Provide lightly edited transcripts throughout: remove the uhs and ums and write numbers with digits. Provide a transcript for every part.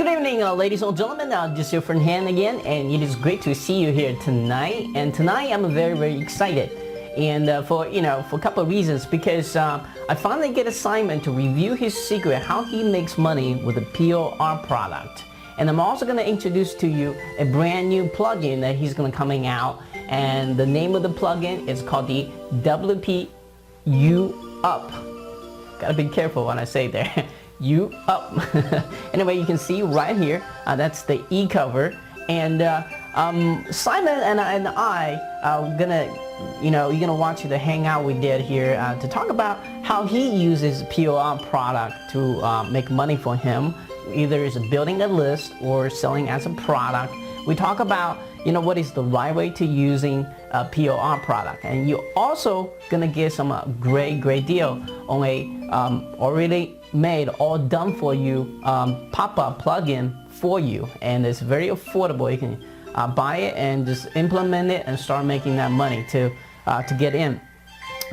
Good evening, ladies and gentlemen. This is your friend Han again, and it is great to see you here tonight. And tonight, I'm very excited, and for a couple of reasons. Because I finally get assignment to review his secret, how he makes money with a POR product. And I'm also going to introduce to you a brand new plugin that he's going to coming out, and the name of the plugin is called the WP Up. Gotta be careful when I say there. You up. Anyway, you can see right here, that's the e-cover, and Simon and I are gonna, you're gonna watch the hangout we did here to talk about how he uses POR product to make money for him, either is building a list or selling as a product. We talk about what is the right way to using a POR product, and you're also gonna get some great deal on a already made, all done for you pop-up plugin for you, and it's very affordable. You can buy it and just implement it and start making that money to get in.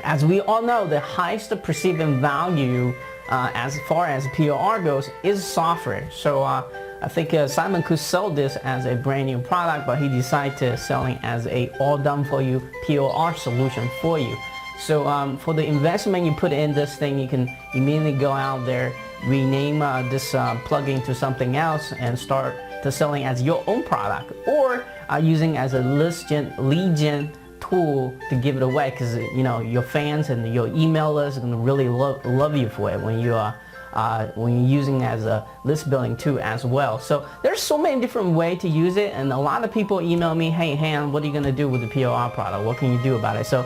As we all know, the highest perceived value as far as POR goes is software. So I think Simon could sell this as a brand new product, but he decided to selling as a all done for you POR solution for you. So for the investment you put in this thing, you can immediately go out there, rename this plugin to something else, and start to selling as your own product, or using as a lead gen tool to give it away, because your fans and your email list are going to really love you for it when you're using as a list building tool as well. So there's so many different ways to use it, and a lot of people email me, hey Han, what are you going to do with the POR product? What can you do about it? So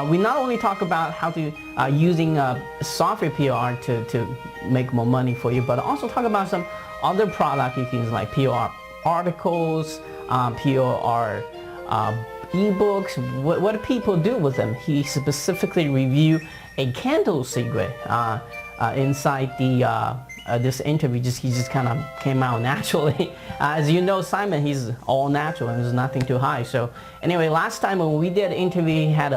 we not only talk about how to using software POR to make more money for you, but also talk about some other product you can use, like POR articles, POR ebooks. What do people do with them? He specifically reviewed a candle secret inside the this interview. He just kind of came out naturally. As you know, Simon, he's all natural and there's nothing too high. So anyway, last time when we did the interview, he had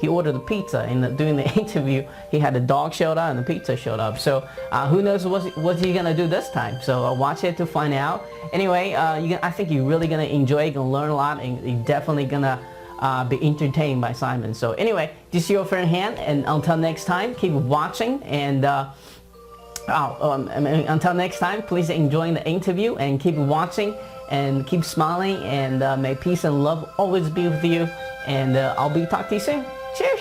he ordered a pizza, and during the interview he had a dog showed up and the pizza showed up. So who knows what's he gonna do this time? So watch it to find out. Anyway, I think you're really gonna enjoy it, gonna learn a lot, and you're definitely gonna be entertained by Simon. So anyway, this is your friend Han, and until next time, keep watching, and until next time, please enjoy the interview and keep watching and keep smiling, and may peace and love always be with you, and I'll be talking to you soon. Cheers!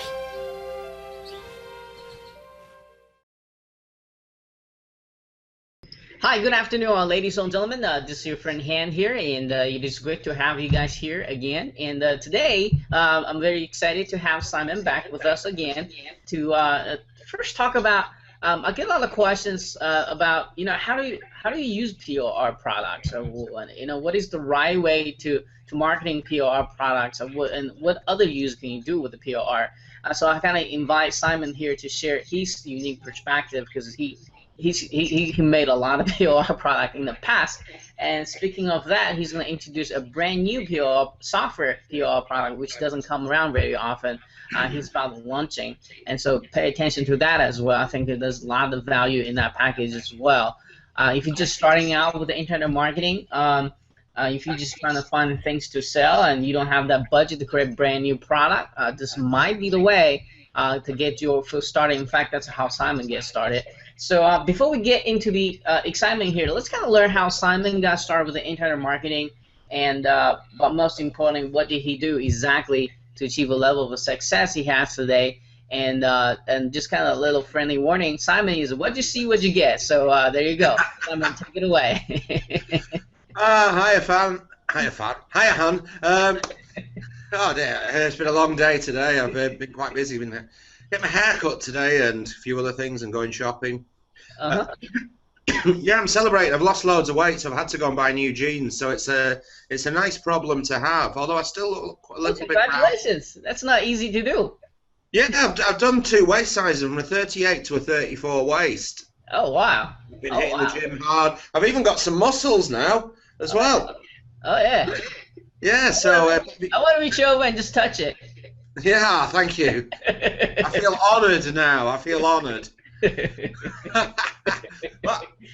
Hi, good afternoon, ladies and gentlemen. This is your friend Han here, and it is great to have you guys here again. And today, I'm very excited to have Simon back with us again to first talk about. I get a lot of questions about how do you use POR products, or what is the right way to marketing POR products, and what other use can you do with the POR? So I kind of invite Simon here to share his unique perspective, because he made a lot of POR product in the past. And speaking of that, he's going to introduce a brand new software POR product, which doesn't come around very often. He's about launching, and so pay attention to that as well. I think there's a lot of value in that package as well. If you're just starting out with the internet marketing, if you're just trying to find things to sell and you don't have that budget to create a brand new product, this might be the way to get your first started. In fact, that's how Simon gets started. So before we get into the excitement here, let's kind of learn how Simon got started with the internet marketing, and but most importantly, what did he do exactly to achieve a level of success he has today. And just kind of a little friendly warning, Simon is what you see, what you get. So there you go. Simon, take it away. Hiya, Han. Oh dear, it's been a long day today. I've been quite busy. Been getting my hair cut today and a few other things, and going shopping. Yeah, I'm celebrating. I've lost loads of weight, so I've had to go and buy new jeans. So it's a nice problem to have. Although I still look a little bit. Congratulations! That's not easy to do. Yeah, I've done 2 waist sizes, from a 38 to a 34 waist. Oh wow! I've been hitting the gym hard. I've even got some muscles now as well. Oh yeah. Yeah. So I want to reach over and just touch it. Yeah, thank you. I feel honoured now. I feel honoured.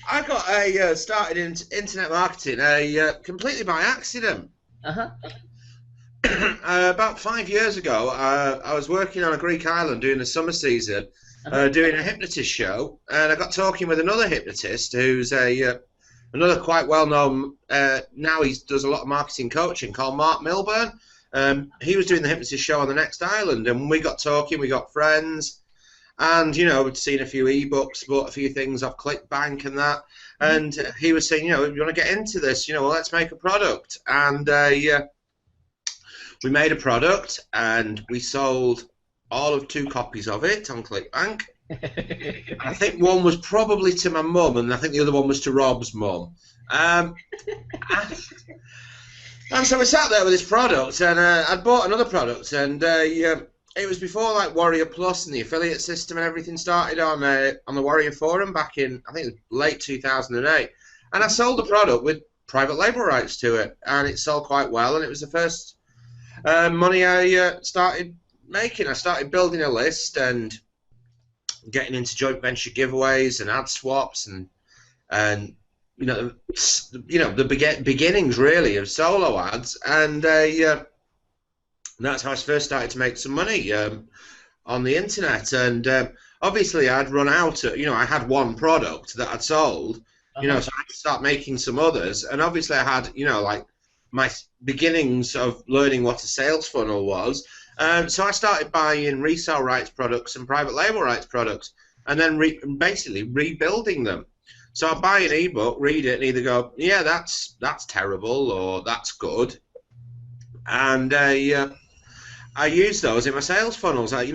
I got started in internet marketing completely by accident. Uh-huh. About 5 years ago, I was working on a Greek island doing the summer season, Uh-huh. doing a hypnotist show, and I got talking with another hypnotist who's another quite well-known. Now he does a lot of marketing coaching, called Mark Milburn. He was doing the hypnotist show on the next island, and we got talking. We got friends, and we'd seen a few ebooks, bought a few things off ClickBank and that. And he was saying, if you want to get into this, well, let's make a product. And we made a product, and we sold all of 2 copies of it on ClickBank. I think one was probably to my mum, and I think the other one was to Rob's mum. And so we sat there with this product, and I'd bought another product, and it was before like Warrior Plus and the affiliate system and everything started on the Warrior Forum back in, I think it was late 2008. And I sold the product with private label rights to it, and it sold quite well, and it was the first money I started making. I started building a list and getting into joint venture giveaways and ad swaps and the beginnings really of solo ads, and that's how I first started to make some money on the internet. And obviously I'd run out of, I had one product that I'd sold, so I had to start making some others. And obviously I had, like my beginnings of learning what a sales funnel was. So I started buying resale rights products and private label rights products, and then basically rebuilding them. So I'll buy an ebook, read it, and either go, yeah, that's terrible, or that's good. And I use those in my sales funnels. I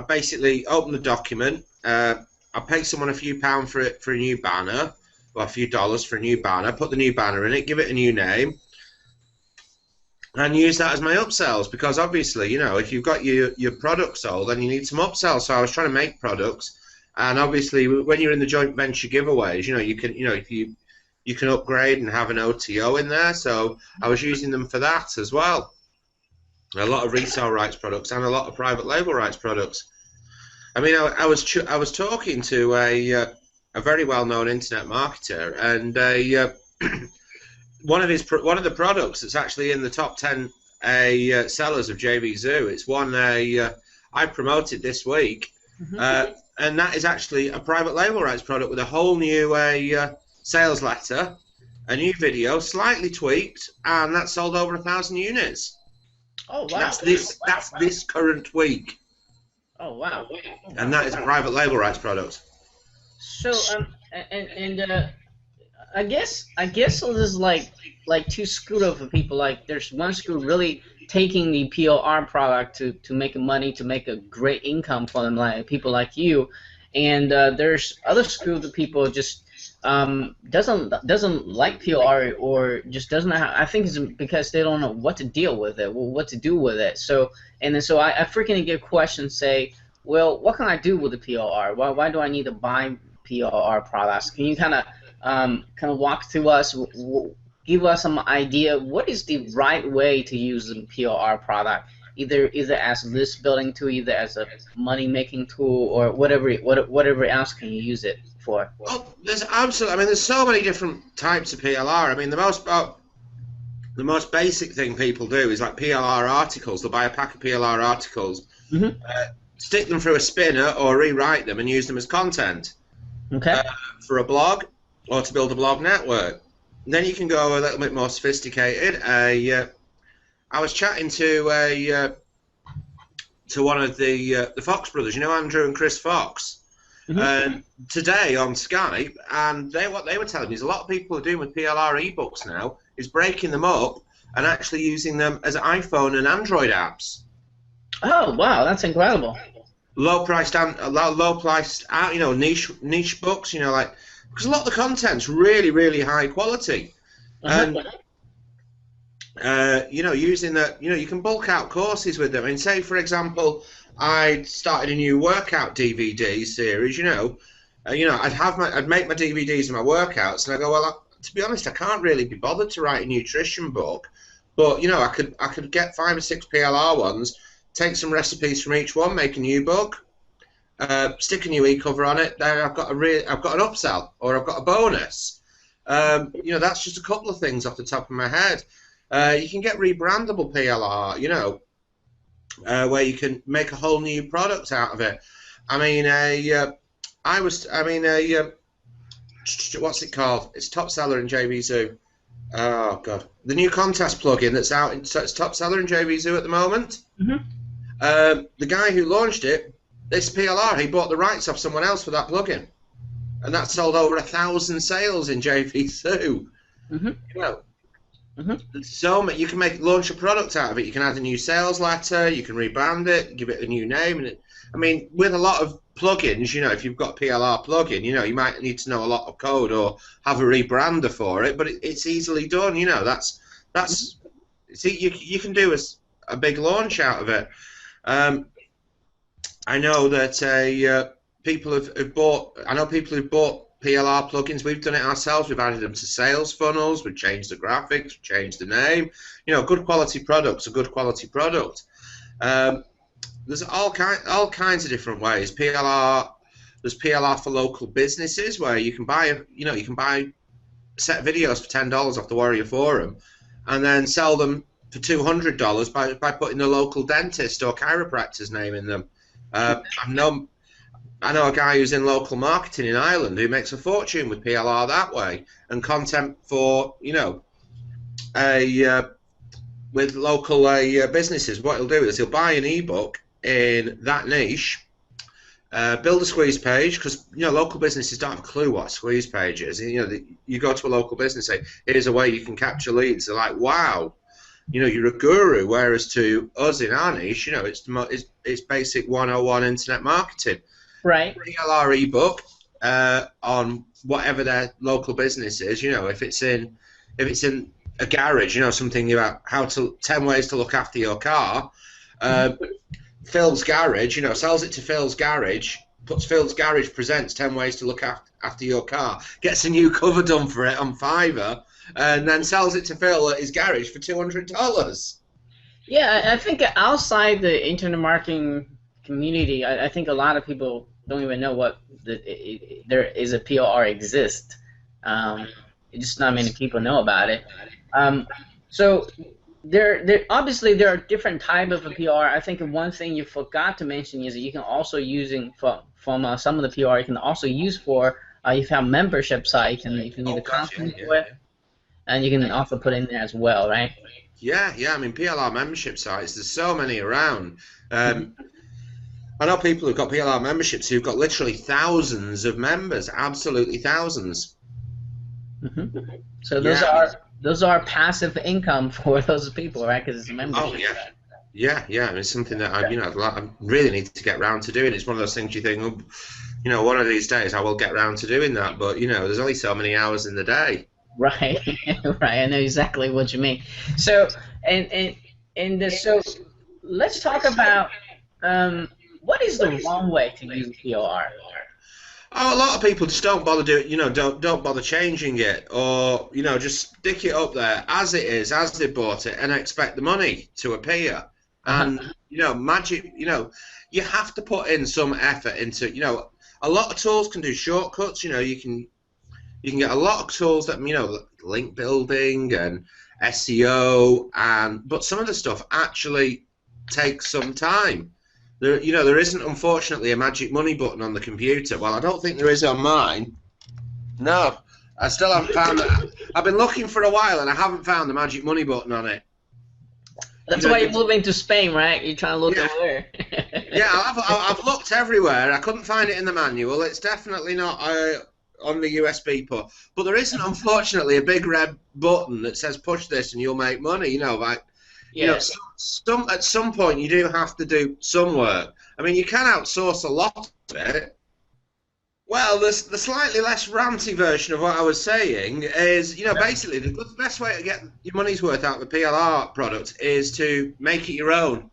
basically open the document. I pay someone a few pounds for a new banner, or a few dollars for a new banner. Put the new banner in it, give it a new name, and use that as my upsells. Because obviously, if you've got your product sold, then you need some upsells. So I was trying to make products, and obviously, when you're in the joint venture giveaways, you can, if you can upgrade and have an OTO in there. So I was using them for that as well. A lot of resale rights products and a lot of private label rights products. I mean, I was talking to a very well-known internet marketer, and one of the products that's actually in the top 10 sellers of JV Zoo. It's one I promoted this week, and that is actually a private label rights product with a whole new sales letter, a new video, slightly tweaked, and that sold over 1,000 units. Oh wow! That's this current week. Oh wow! And that is a private label rights product. So I guess there's like 2 school of people. Like there's one school really taking the PLR product to make money, to make a great income for them, like people like you, and there's other school of people just doesn't like PLR, or just doesn't have, I think it's because they don't know what to deal with it, what to do with it. So I frequently get questions say, well, what can I do with the PLR? Why do I need to buy PLR products? Can you kind of walk through us, give us some idea what is the right way to use the PLR product, either as a list building tool, either as a money making tool, or whatever else can you use it for? Well, there's so many different types of PLR. I mean, the most basic thing people do is like PLR articles. They'll buy a pack of PLR articles, stick them through a spinner or rewrite them and use them as content. Okay. For a blog or to build a blog network. And then you can go a little bit more sophisticated. I was chatting to one of the Fox brothers, Andrew and Chris Fox, today on Skype, and what they were telling me is a lot of people are doing with PLR ebooks now is breaking them up and actually using them as iPhone and Android apps. Oh wow, that's incredible. Low priced, niche books, because a lot of the content's really, really high quality, and using that, you can bulk out courses with them. And say, for example, I started a new workout DVD series. I'd make my DVDs and my workouts, and I go, well, to be honest, I can't really be bothered to write a nutrition book, but I could get 5 or 6 PLR ones, take some recipes from each one, make a new book. stick a new e-cover on it. Then I've got an upsell, or I've got a bonus. You know, that's just a couple of things off the top of my head. You can get rebrandable PLR, you know, where you can make a whole new product out of it. I mean, what's it called? It's top seller in JVZoo. Oh God, the new contest plugin that's out. It's top seller in JVZoo at the moment. The guy who launched it, this PLR, he bought the rights off someone else for that plugin, and that sold over 1,000 sales in JVZoo. You know, so you can launch a product out of it. You can add a new sales letter. You can rebrand it, give it a new name. And I mean, with a lot of plugins, you know, if you've got a PLR plugin, you know, you might need to know a lot of code or have a rebrander for it, but it's easily done. You know, see, you can do a big launch out of it. I know that people have bought. I know people who've bought PLR plugins. We've done it ourselves. We've added them to sales funnels. We've changed the graphics. We've changed the name. You know, good quality products. A good quality product. There's all kinds of different ways. PLR. There's PLR for local businesses where you can buy set videos for $10 off the Warrior Forum, and then sell them for $200 by putting the local dentist or chiropractor's name in them. I know a guy who's in local marketing in Ireland who makes a fortune with PLR that way, and content for, you know, with local businesses. What he'll do is he'll buy an ebook in that niche, build a squeeze page, because, you know, local businesses don't have a clue what a squeeze page is. You know, you go to a local business and say, here's a way you can capture leads. They're like, wow, you know, you're a guru. Whereas to us in our niche, you know, it's basic 101 internet marketing. Right. PLR ebook on whatever their local business is. You know, if it's in a garage, you know, something about 10 ways to look after your car. Phil's Garage, you know, sells it to Phil's Garage, puts Phil's Garage presents 10 ways to look after your car, gets a new cover done for it on Fiverr, and then sells it to Phil at his garage for $200. Yeah, I think outside the internet marketing community, I think a lot of people don't even know there is a PLR exist. Just not many people know about it. So there obviously there are different types of a PLR. I think one thing you forgot to mention is that you can also from some of the PLR you can also use for if you have membership sites and if you need content for it, and you can also put in there as well, right? Yeah. I mean, PLR membership sites. There's so many around. I know people who've got PLR memberships who've got literally thousands of members, absolutely thousands. So those are passive income for those people, right? Because it's a membership. Oh yeah. I mean, it's something that I really need to get round to doing. It's one of those things you think, oh, you know, one of these days I will get round to doing that. But you know, there's only so many hours in the day. Right, right. I know exactly what you mean. So so let's talk about what is the wrong way to use PLR? Oh, a lot of people just don't bother doing, you know, don't bother changing it, or, you know, just stick it up there as it is, as they bought it, and expect the money to appear. And you know, magic, you know, you have to put in some effort into, you know, a lot of tools can do shortcuts. You know, you can get a lot of tools that, you know, link building and SEO, but some of the stuff actually takes some time. There isn't, unfortunately, a magic money button on the computer. Well, I don't think there is on mine. No, I still haven't found it. I've been looking for a while and I haven't found the magic money button on it. That's why you're moving to Spain, right? You're trying to look everywhere. Yeah, I've looked everywhere. I couldn't find it in the manual. It's definitely not on the USB port. But there isn't, unfortunately, a big red button that says push this and you'll make money. You know, like. Yeah. You know, at some point you do have to do some work. I mean, you can outsource a lot of it. Well, the slightly less ranty version of what I was saying is, you know, basically the best way to get your money's worth out of the PLR product is to make it your own.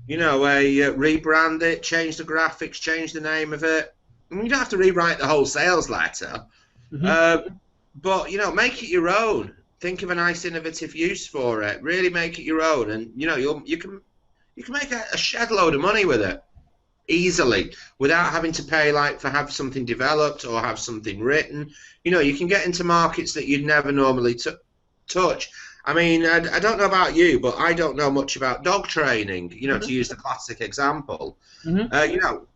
You know, rebrand it, change the graphics, change the name of it. I mean, you don't have to rewrite the whole sales letter, but, you know, make it your own. Think of a nice innovative use for it. Really make it your own, and you know you can make a shed load of money with it. easily without having to pay like for have something developed or have something written. You know, you can get into markets that you'd never normally touch. I mean, I don't know about you, but I don't know much about dog training, you know, to use the classic example. You know,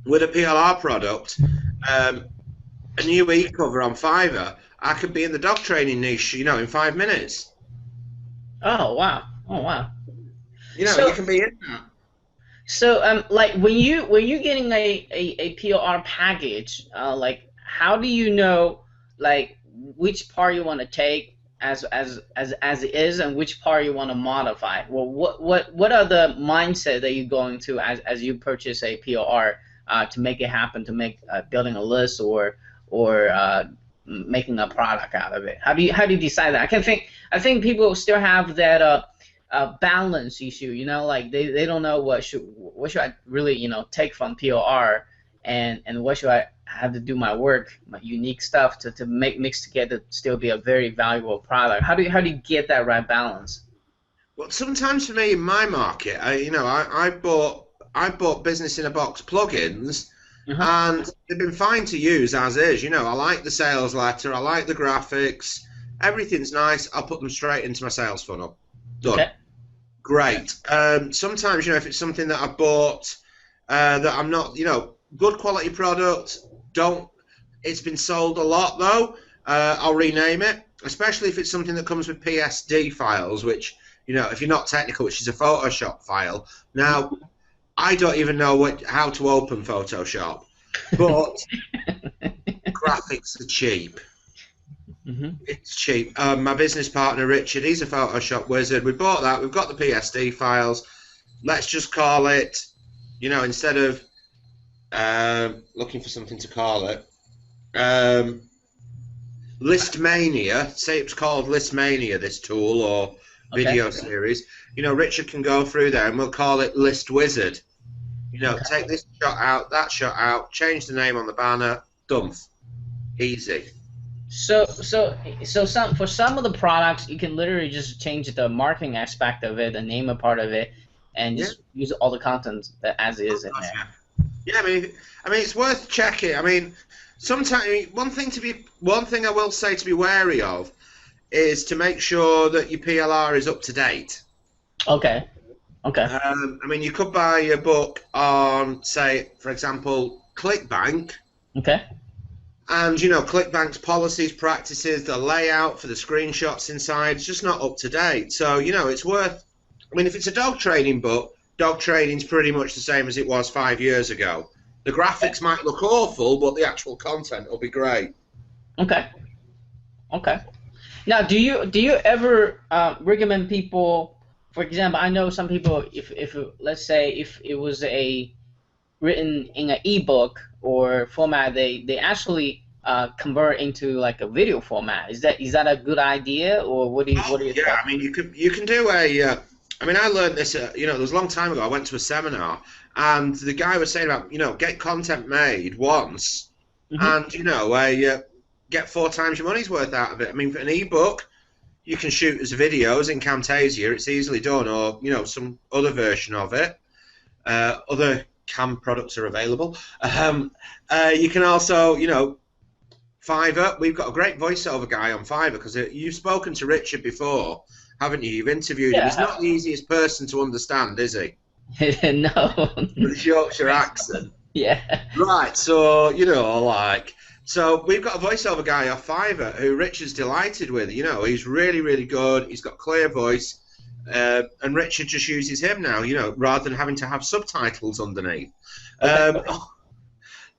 with a PLR product, a new e-cover on Fiverr, I could be in the dog training niche, you know, in 5 minutes. Oh wow! Oh wow! You know, So, you can be in that. So, like when you're getting a PLR package, like how do you know like which part you want to take as it is, and which part you want to modify? Well, what are the mindset that you're going to as you purchase a PLR to make it happen, to make building a list or making a product out of it? How do you decide that? I think people still have that balance issue, you know, like they don't know what should I really, you know, take from PLR and what should I have to do my work, my unique stuff to mix together to still be a very valuable product. How do you get that right balance? Well, sometimes for me in my market, I bought business in a box plugins, and they've been fine to use as is. You know, I like the sales letter, I like the graphics, everything's nice. I'll put them straight into my sales funnel. Done. Okay. Great. Sometimes, you know, if it's something that I bought that I'm not, you know, good quality product, it's been sold a lot though, I'll rename it, especially if it's something that comes with PSD files, which, you know, if you're not technical, which is a Photoshop file. Now, I don't even know how to open Photoshop, but graphics are cheap. It's cheap. My business partner Richard, he's a Photoshop wizard. We bought that. We've got the PSD files. Let's just call it, you know, instead of looking for something to call it, Listmania. Say it's called Listmania, this tool or video series. You know, Richard can go through there and we'll call it List Wizard. You know, take this shot out, that shot out, change the name on the banner, done. Easy. So for some of the products, you can literally just change the marketing aspect of it, the name a part of it, and just use all the content as is in there. Yeah, I mean, it's worth checking. I mean, sometimes one thing I will say to be wary of is to make sure that your PLR is up to date. Okay. I mean, you could buy a book on, say, for example, ClickBank. Okay. And, you know, ClickBank's policies, practices, the layout for the screenshots inside, it's just not up to date. So, you know, it's worth, I mean, if it's a dog training book, dog training's pretty much the same as it was 5 years ago. The graphics might look awful, but the actual content will be great. Okay. Now, do you ever recommend people, for example, I know some people, if let's say if it was written in an ebook or format, they actually convert into like a video format. Is that a good idea, or what do you think? Yeah, I mean, you can do a. I mean, I learned this. You know, it was a long time ago. I went to a seminar, and the guy was saying about, you know, get content made once, and, you know, get 4 times your money's worth out of it. I mean, for an ebook, you can shoot as videos in Camtasia. It's easily done, or, you know, some other version of it. Other cam products are available. You can also, you know, Fiverr. We've got a great voiceover guy on Fiverr, because you've spoken to Richard before, haven't you? You've interviewed him. He's not the easiest person to understand, is he? No. With a Yorkshire accent. Yeah. Right, so, you know, like, so we've got a voiceover guy off Fiverr who Richard's delighted with. You know, he's really, really good. He's got clear voice. And Richard just uses him now, you know, rather than having to have subtitles underneath.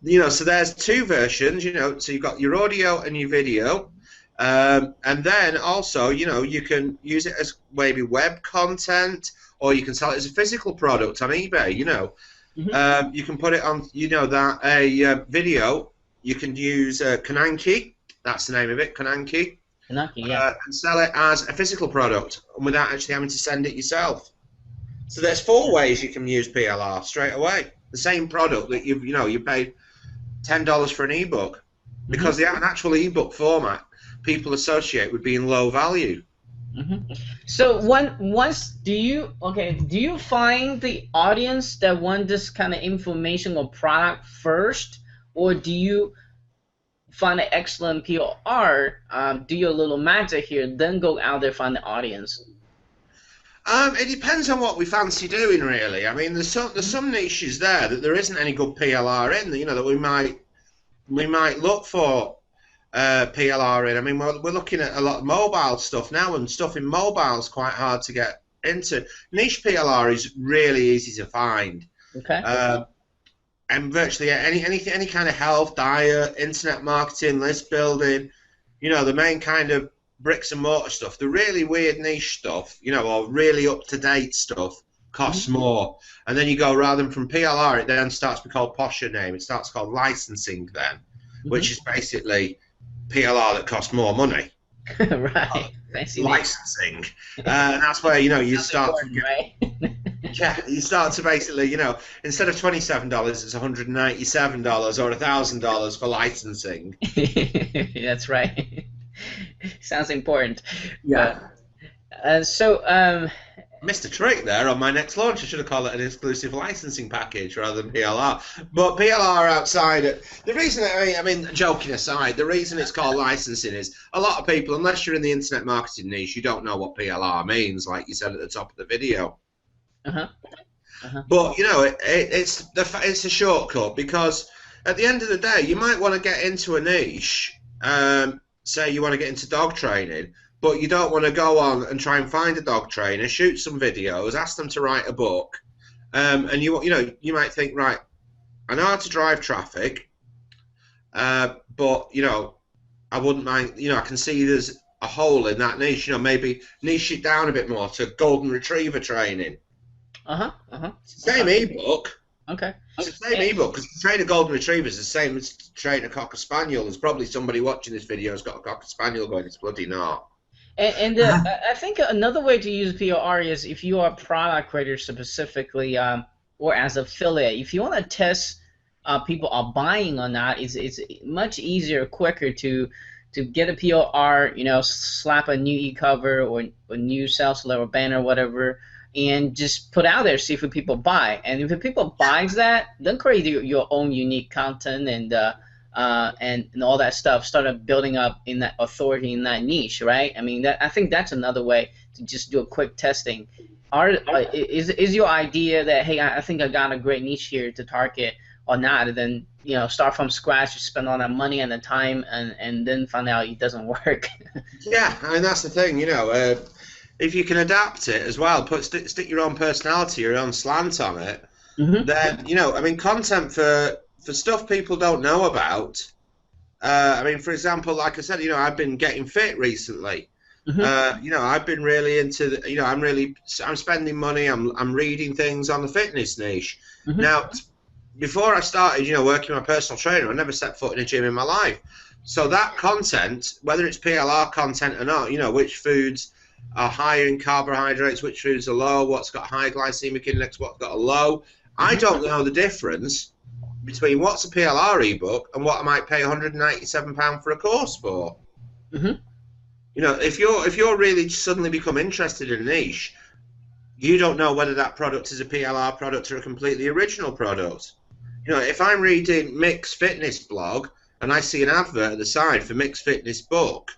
You know, so there's 2 versions, you know, so you've got your audio and your video. And then also, you know, you can use it as maybe web content, or you can sell it as a physical product on eBay, you know. You can put it on, you know, that video, you can use Kananki, that's the name of it, Kananki. Yeah. And sell it as a physical product, and without actually having to send it yourself. So there's 4 ways you can use PLR straight away. The same product that you paid $10 for an ebook, because the actual ebook format people associate with being low value. So do you find the audience that want this kind of information or product first, or do you find an excellent PR, do your little magic here, then go out there find the audience? It depends on what we fancy doing, really. I mean, there's some niches there that there isn't any good PLR in. You know, that we might look for PLR in. I mean, we're looking at a lot of mobile stuff now, and stuff in mobile is quite hard to get into. Niche PLR is really easy to find. Okay. And virtually any kind of health, diet, internet marketing, list building, you know, the main kind of bricks and mortar stuff, the really weird niche stuff, you know, or really up-to-date stuff costs more. And then you go, rather than from PLR, it then starts to be called posher name. It starts called licensing then, which is basically PLR that costs more money. Right. Fancy licensing. And that's where, you know, you start to get, right? yeah, you start to basically, you know, instead of $27, it's $197 or $1,000 for licensing. That's right. Sounds important. Yeah. Missed a trick there on my next launch. I should have called it an exclusive licensing package rather than PLR. But PLR outside it, the reason, I mean, joking aside, the reason it's called licensing is a lot of people, unless you're in the internet marketing niche, you don't know what PLR means, like you said at the top of the video. But you know, it's a shortcut, because at the end of the day, you might want to get into a niche. Say you want to get into dog training, but you don't want to go on and try and find a dog trainer, shoot some videos, ask them to write a book, and you know, you might think, right, I know how to drive traffic, but you know, I wouldn't mind, you know, I can see there's a hole in that niche, you know, maybe niche it down a bit more to golden retriever training. Same ebook. Okay. It's the same ebook, because to train a golden retriever is the same as to train a cocker spaniel. There's probably somebody watching this video who's got a cocker spaniel going, it's bloody not. And I think another way to use PR is if you are a product creator specifically, or as affiliate. If you want to test people are buying or not, it's much easier, quicker to get a PR, you know, slap a new e-cover or a new sales letter or banner or whatever, and just put out there, see if people buy. And if people buys that, then create your own unique content and all that stuff. Start building up in that authority in that niche, right? I mean, I think that's another way to just do a quick testing. Is your idea that, hey, I think I got a great niche here to target or not, and then, you know, start from scratch, spend all that money and the time, and then find out it doesn't work? Yeah, I mean, that's the thing, you know. If you can adapt it as well, stick your own personality, your own slant on it, then, you know, I mean, content for stuff people don't know about. I mean, for example, like I said, you know, I've been getting fit recently. You know, I've been really into you know, I'm spending money, I'm reading things on the fitness niche. Now, before I started, you know, working with my personal trainer, I never set foot in a gym in my life. So that content, whether it's PLR content or not, you know, which foods are higher in carbohydrates, which foods are low, what's got high glycemic index, what's got a low, I don't know the difference between what's a PLR ebook and what I might pay £197 for a course for. You know, if you're really suddenly become interested in a niche, you don't know whether that product is a PLR product or a completely original product. You know, if I'm reading Mick's fitness blog and I see an advert at the side for Mick's fitness book,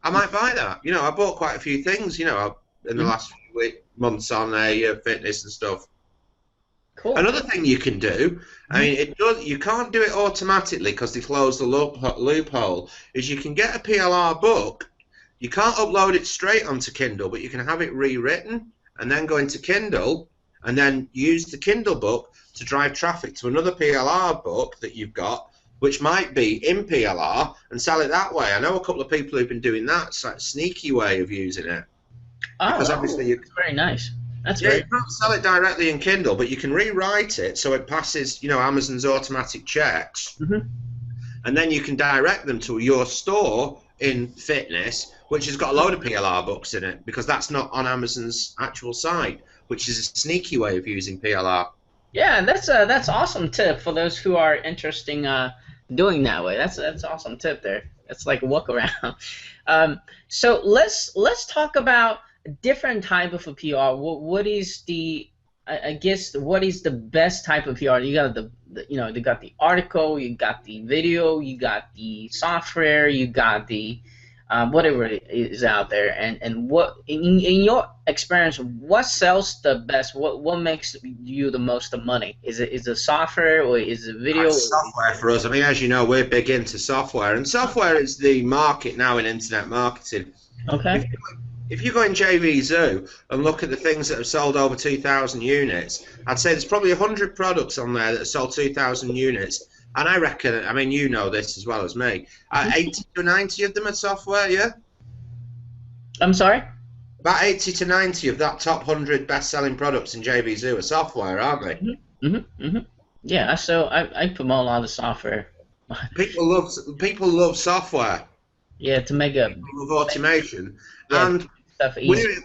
I might buy that. You know, I bought quite a few things, you know, in the last few months on fitness and stuff. Cool. Another thing you can do, I mean, you can't do it automatically because they closed the loophole, is you can get a PLR book. You can't upload it straight onto Kindle, but you can have it rewritten and then go into Kindle and then use the Kindle book to drive traffic to another PLR book that you've got, which might be in PLR, and sell it that way. I know a couple of people who've been doing that. It's like a sneaky way of using it. Oh, because obviously that's very nice. That's you can't sell it directly in Kindle, but you can rewrite it so it passes, you know, Amazon's automatic checks, and then you can direct them to your store in fitness, which has got a load of PLR books in it, because that's not on Amazon's actual site, which is a sneaky way of using PLR. Yeah, that's awesome tip for those who are interested in doing that way. That's awesome tip there. That's like a workaround. So let's talk about a different type of a PR. What is the I guess what is the best type of PR? You got you got the article, you got the video, you got the software, you got the whatever is out there, and what in your experience, what sells the best? What makes you the most of money? Is it software or is it video? Software for us. I mean, as you know, we're big into software, and software is the market now in internet marketing. Okay. If you go in JV Zoo and look at the things that have sold over 2,000 units, I'd say there's probably 100 products on there that have sold 2,000 units. And I reckon, I mean, you know this as well as me, 80 to 90 of them are software, yeah? I'm sorry? About 80 to 90 of that top 100 best-selling products in JV Zoo are software, aren't they? Yeah, so I promote a lot of software. People love software. Yeah, to make a... People love automation. Yeah, and stuff easy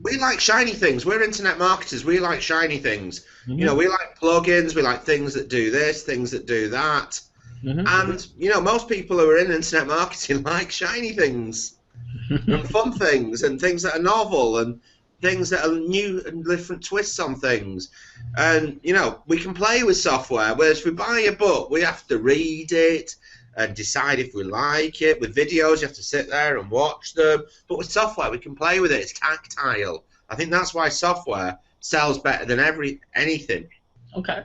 we like shiny things. We're internet marketers. We like shiny things. Mm-hmm. You know, we like plugins. We like things that do this, things that do that. Mm-hmm. And, you know, most people who are in internet marketing like shiny things and fun things and things that are novel and things that are new and different twists on things. And, you know, we can play with software, whereas if we buy a book, we have to read it and decide if we like it. With videos, you have to sit there and watch them. But with software, we can play with it. It's tactile. I think that's why software sells better than anything. Okay.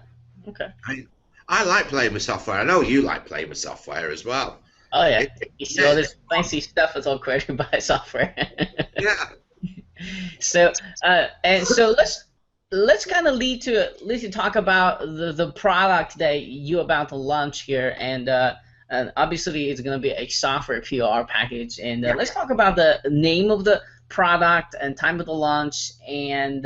I like playing with software. I know you like playing with software as well. Oh yeah, you see all this fancy stuff is all created by software. Yeah. So let's kind of lead to talk about the product that you're about to launch here, and obviously it's going to be a software PR package, and let's talk about the name of the product and time of the launch, and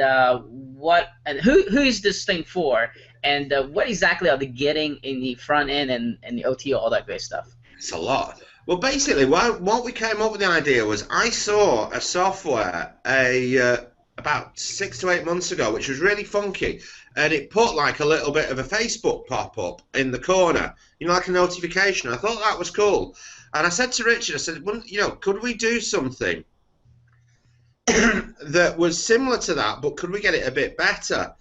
who is this thing for, and what exactly are they getting in the front end and the OTA, all that great stuff. It's a lot. Well, basically, what we came up with the idea was I saw a software about 6 to 8 months ago, which was really funky, and it put like a little bit of a Facebook pop-up in the corner, you know, like a notification. I thought that was cool, and I said to Richard, I said, well, you know, could we do something that was similar to that, but could we get it a bit better?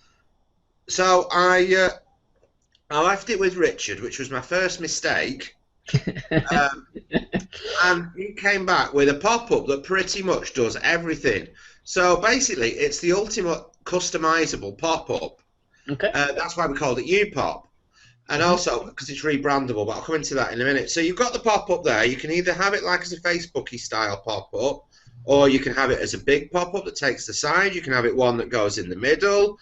So I left it with Richard, which was my first mistake. And he came back with a pop-up that pretty much does everything. So basically, it's the ultimate customizable pop-up. Okay. That's why we called it UPop. And also, because it's rebrandable, but I'll come into that in a minute. So you've got the pop-up there. You can either have it like as a Facebooky style pop-up, or you can have it as a big pop-up that takes the side. You can have it one that goes in the middle.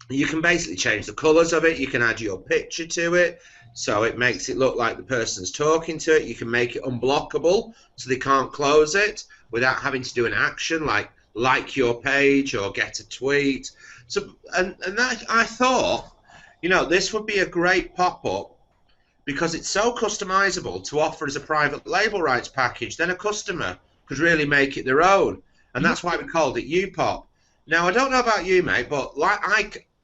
You can basically change the colours of it. You can add your picture to it, so it makes it look like the person's talking to it. You can make it unblockable, so they can't close it without having to do an action like your page or get a tweet. So and that, I thought, you know, this would be a great pop-up because it's so customizable to offer as a private label rights package. Then a customer could really make it their own, and that's why we called it UPop. Now, I don't know about you, mate, but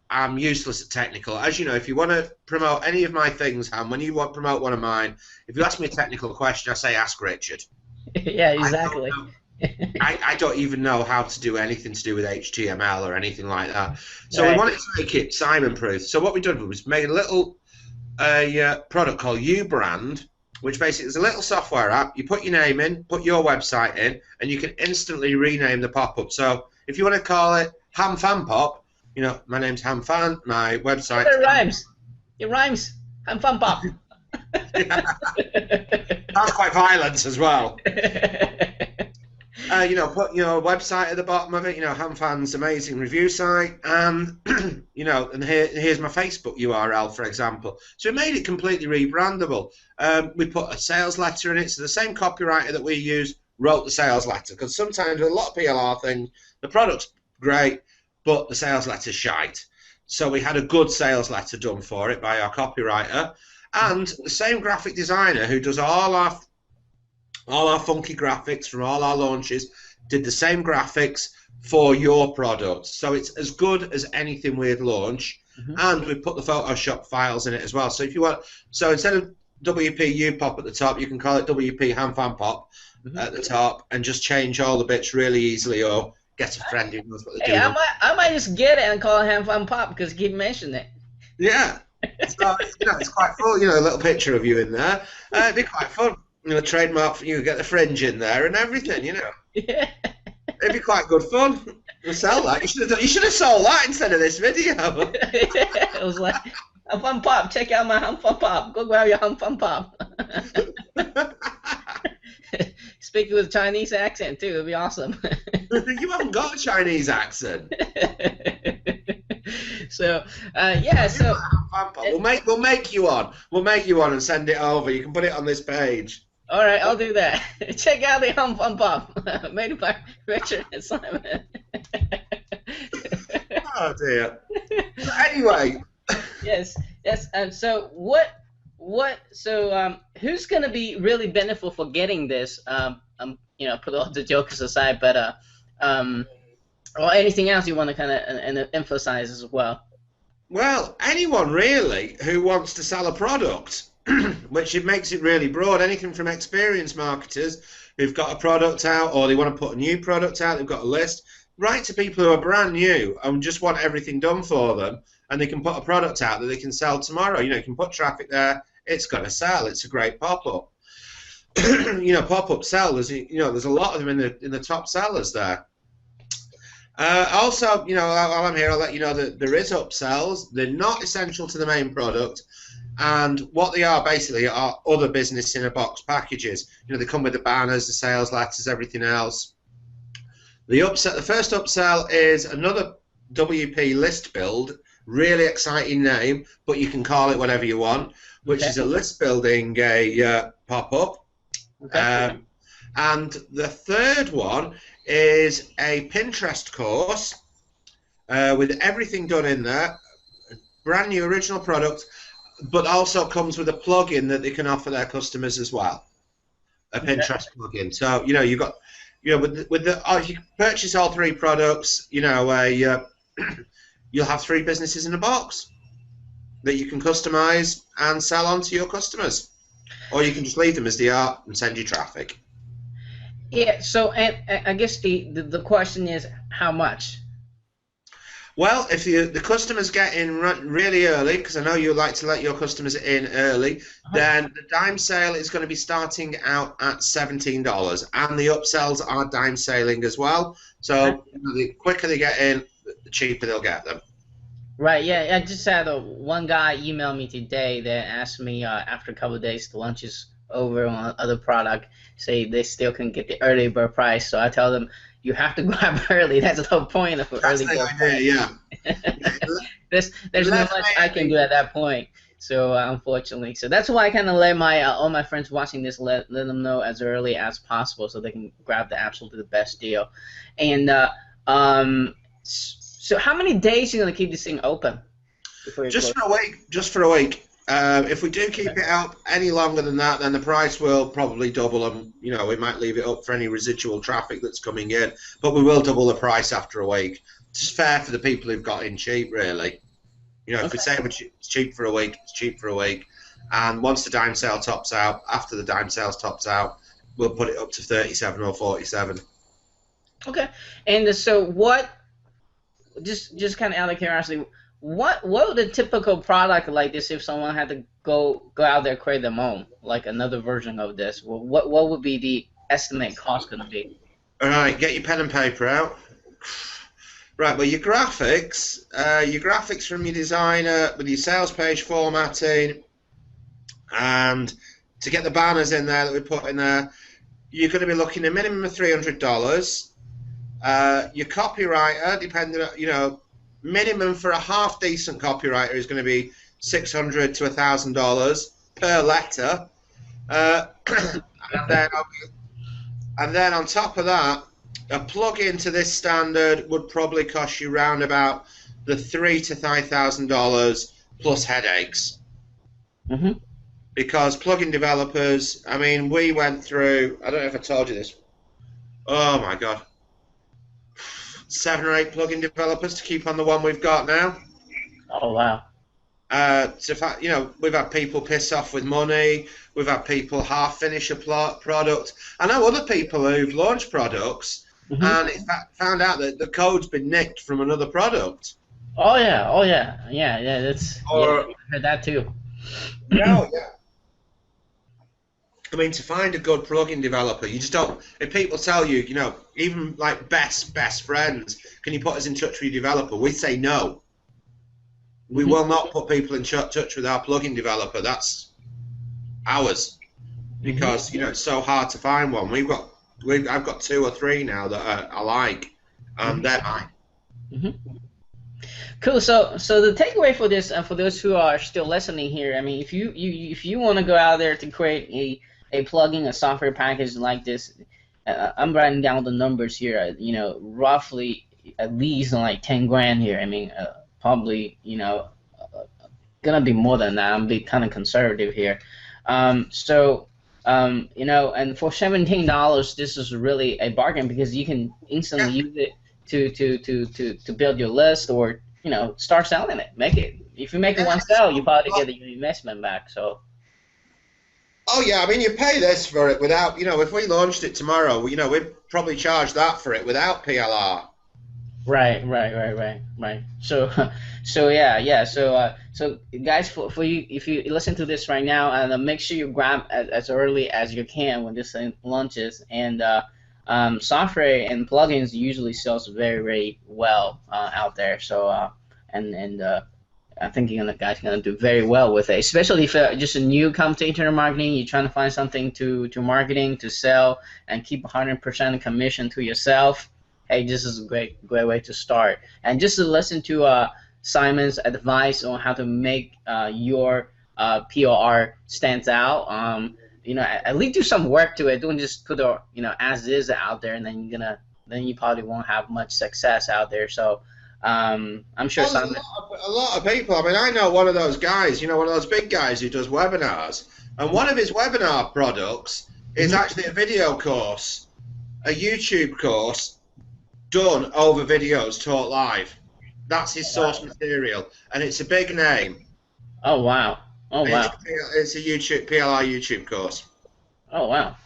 I'm useless at technical. As you know, if you want to promote any of my things, Ham, when you want to promote one of mine, if you ask me a technical question, I say ask Richard. Yeah, exactly. I don't even know how to do anything to do with HTML or anything like that. So we wanted to make it Simon-proof. So what we did was made a little product called uBrand, which basically is a little software app. You put your name in, put your website in, and you can instantly rename the pop-up. So if you want to call it Ham Fan Pop, you know, my name's Ham Fan, my website... It rhymes. It rhymes. Ham Fan Pop. That's quite violent as well. You know, put your website at the bottom of it, you know, HamFan's amazing review site, and, you know, and here's my Facebook URL, for example. So we made it completely rebrandable. We put a sales letter in it, so the same copywriter that we use wrote the sales letter, because sometimes with a lot of PLR things, the product's great, but the sales letter's shite. So we had a good sales letter done for it by our copywriter, and the same graphic designer who does all our funky graphics from all our launches did the same graphics for your product. So it's as good as anything we'd launch. And we put the Photoshop files in it as well. So if you want, so instead of WP pop at the top. You can call it WP Ham Fan Pop at the top, and just change all the bits really easily, or get a friend who knows what they're Hey, doing. I might just get it and call it Ham Fun Pop because keep mentioning it. Yeah. So, it's quite fun. A little picture of you in there. It'd be quite fun. Trademark for you, get the fringe in there and everything. Yeah. It'd be quite good fun. We'll sell that. You should have sold that instead of this video. It was like Ham Fun Pop. Check out my Ham Fun Pop. Go grab your Ham Fun Pop. Speaking with Chinese accent too, it'd be awesome. You haven't got a Chinese accent. So yeah, so We'll make you on. We'll make you on and send it over. You can put it on this page. all right, I'll do that. Check out the Ham Fun Pop made by Richard and Simon. Oh dear. Anyway. Yes. So who's gonna be really beneficial for getting this? Put all the jokes aside, but or anything else you want to kind of emphasize as well? Well, anyone really who wants to sell a product, which it makes it really broad. Anything from experienced marketers who've got a product out, or they want to put a new product out, they've got a list, right to people who are brand new and just want everything done for them, and they can put a product out that they can sell tomorrow. You can put traffic there, it's going to sell. It's a great pop-up. Pop-up sellers, there's a lot of them in the top sellers there. Also, while I'm here, I'll let you know that there is upsells. They're not essential to the main product, and what they are basically are other business in a box packages. They come with the banners, the sales letters, everything else. The first upsell is another WP list build, really exciting name, but you can call it whatever you want, which is a list building pop-up. Okay. And the third one is a Pinterest course with everything done in there, brand new original product, but also comes with a plugin that they can offer their customers as well, a Pinterest plugin. So you've got if you purchase all three products, you'll have three businesses in a box that you can customize and sell on to your customers, or you can just leave them as they are and send you traffic. Yeah. So, and I guess the question is how much? Well, if the customers get in really early, because I know you like to let your customers in early, then the dime sale is going to be starting out at $17, and the upsells are dime sailing as well. So the quicker they get in, the cheaper they'll get them. Right. Yeah. I just had one guy email me today that asked me after a couple of days the lunch is over on other product, say they still can get the early bird price. So I tell them you have to grab early. That's the whole point of early bird price. Yeah. There's not much I can do at that point. So unfortunately, so that's why I kind of let my all my friends watching this let them know as early as possible so they can grab the absolutely the best deal. And so how many days are you gonna keep this thing open? Just for a week. Just for a week. If we do keep it out any longer than that, then the price will probably double, and we might leave it up for any residual traffic that's coming in, but we will double the price after a week. It's just fair for the people who've got in cheap, really. If we say it's cheap for a week, it's cheap for a week, and once the dime sale tops out, after the dime sales tops out, we'll put it up to 37 or 47. Okay, and so what? Just kind of out of curiosity. What would a typical product like this, if someone had to go out there and create their own, like another version of this, what would be the estimate cost going to be? All right, get your pen and paper out. Right, well, your graphics from your designer with your sales page formatting, and to get the banners in there that we put in there, you're going to be looking at a minimum of $300. Your copywriter, depending on, minimum for a half decent copywriter is going to be $600 to $1,000 per letter, and then on top of that, a plug-in to this standard would probably cost you round about the $3,000 to $5,000 plus headaches. Because plugin developers, I mean, we went through, I don't know if I told you this, oh my god, 7 or 8 plugin developers to keep on the one we've got now. Oh wow! We've had people piss off with money. We've had people half finish a product. I know other people who've launched products and found out that the code's been nicked from another product. Oh yeah. That's Or I heard that too. yeah. I mean, to find a good plugin developer, you just don't. If people tell you, even like best friends, can you put us in touch with your developer? We say no. We will not put people in touch with our plugin developer. That's ours, because it's so hard to find one. I've got 2 or 3 now that I like, and they're mine. Cool. So the takeaway for this, for those who are still listening here, I mean, if you want to go out there to create a plugin, a software package like this, I'm writing down the numbers here. Roughly at least like 10 grand here. I mean, probably gonna be more than that. I'm being kind of conservative here. And for $17, this is really a bargain, because you can instantly use it to build your list, or start selling it. If you make it one sale, you probably get your investment back. So. Oh yeah, I mean, you pay this for it without, if we launched it tomorrow, we'd probably charge that for it without PLR. Right. So yeah. So guys, for you, if you listen to this right now, and make sure you grab as early as you can when this thing launches. And software and plugins usually sells very, very well out there. So I think guys gonna do very well with it, especially if you're just a new come to internet marketing. You're trying to find something to marketing, to sell, and keep 100% commission to yourself. Hey, this is a great way to start. And just to listen to Simon's advice on how to make your POR stands out. At least do some work to it. Don't just put as is out there, and then you probably won't have much success out there. So. I'm sure Simon. A lot of people. I mean, I know one of those guys. One of those big guys who does webinars, and one of his webinar products is actually a video course, a YouTube course done over videos taught live. That's his source material, and it's a big name. Oh wow! It's a PLR YouTube course. Oh wow!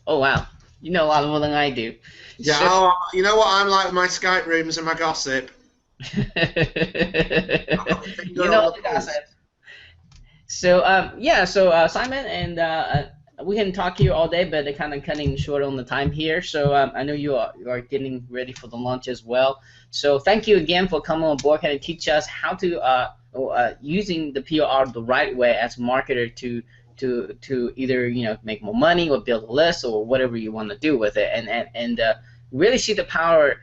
Wow! You know a lot more than I do. Yeah, So, you know what I'm like with my Skype rooms and my gossip. you know the gossip. So Simon, and we can talk to you all day, but they're kind of cutting short on the time here. So I know you are getting ready for the launch as well. So thank you again for coming on board and teach us how to using the POR the right way as a marketer to either make more money or build a list or whatever you want to do with it, and really see the power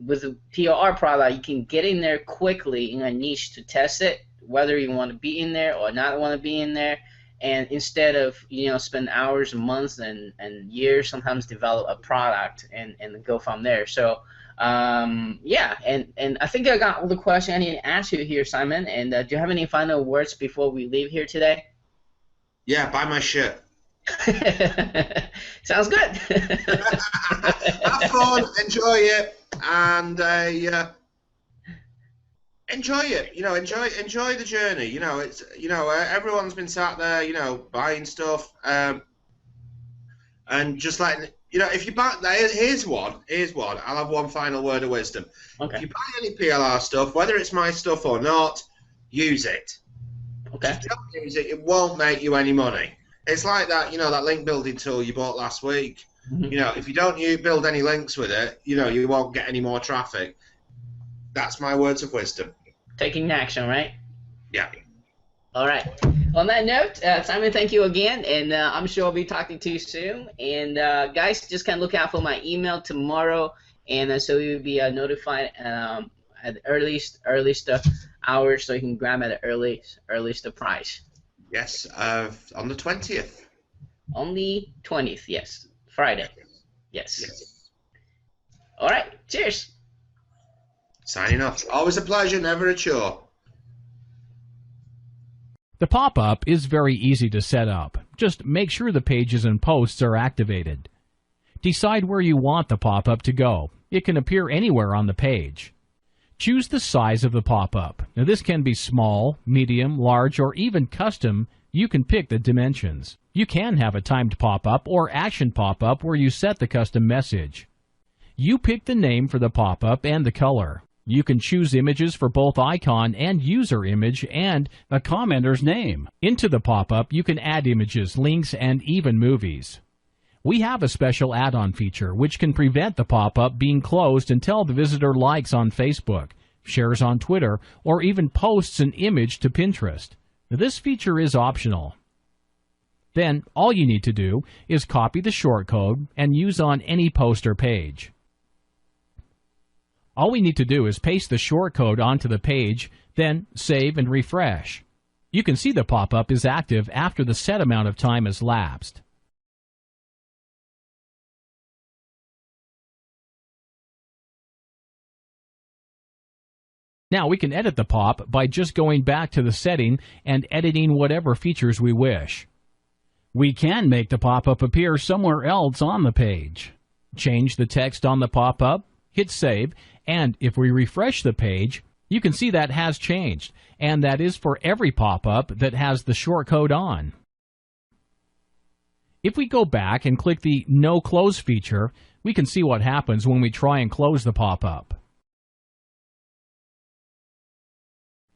with the POR product. You can get in there quickly in a niche to test it, whether you want to be in there or not want to be in there, and instead of spend hours and months and years, sometimes develop a product and go from there. So yeah, and I think I got all the questions I need to ask you here, Simon. And do you have any final words before we leave here today? Yeah, buy my shit. Sounds good. Have fun, enjoy it, and enjoy it. Enjoy the journey. It's everyone's been sat there, buying stuff, and just like if you buy, here's one. I'll have one final word of wisdom. Okay. If you buy any PLR stuff, whether it's my stuff or not, use it. Okay. If you don't use it, it won't make you any money. It's like that, that link building tool you bought last week. Mm-hmm. If you don't build any links with it, you won't get any more traffic. That's my words of wisdom. Taking action, right? Yeah. All right. On that note, Simon, thank you again, and I'm sure I'll be talking to you soon. And guys, just kind of look out for my email tomorrow, and so you'll be notified at the earliest hours, so you can grab at the earliest price. Yes, on the 20th. On the 20th, yes. Friday. Yes. All right. Cheers. Signing off. Always a pleasure, never a chore. The pop-up is very easy to set up. Just make sure the pages and posts are activated. Decide where you want the pop-up to go. It can appear anywhere on the page. Choose the size of the pop-up. Now this can be small, medium, large, or even custom. You can pick the dimensions. You can have a timed pop-up or action pop-up where you set the custom message. You pick the name for the pop-up and the color. You can choose images for both icon and user image and a commenter's name. Into the pop-up, you can add images, links, and even movies. We have a special add-on feature which can prevent the pop-up being closed until the visitor likes on Facebook, shares on Twitter, or even posts an image to Pinterest. This feature is optional. Then, all you need to do is copy the shortcode and use on any post or page. All we need to do is paste the shortcode onto the page, then save and refresh. You can see the pop-up is active after the set amount of time has lapsed. Now we can edit the pop by just going back to the setting and editing whatever features we wish. We can make the pop-up appear somewhere else on the page. Change the text on the pop-up, hit save, and if we refresh the page, you can see that has changed, and that is for every pop-up that has the shortcode on. If we go back and click the No Close feature, we can see what happens when we try and close the pop-up.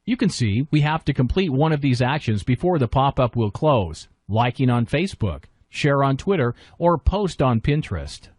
You can see we have to complete one of these actions before the pop-up will close: liking on Facebook, share on Twitter, or post on Pinterest.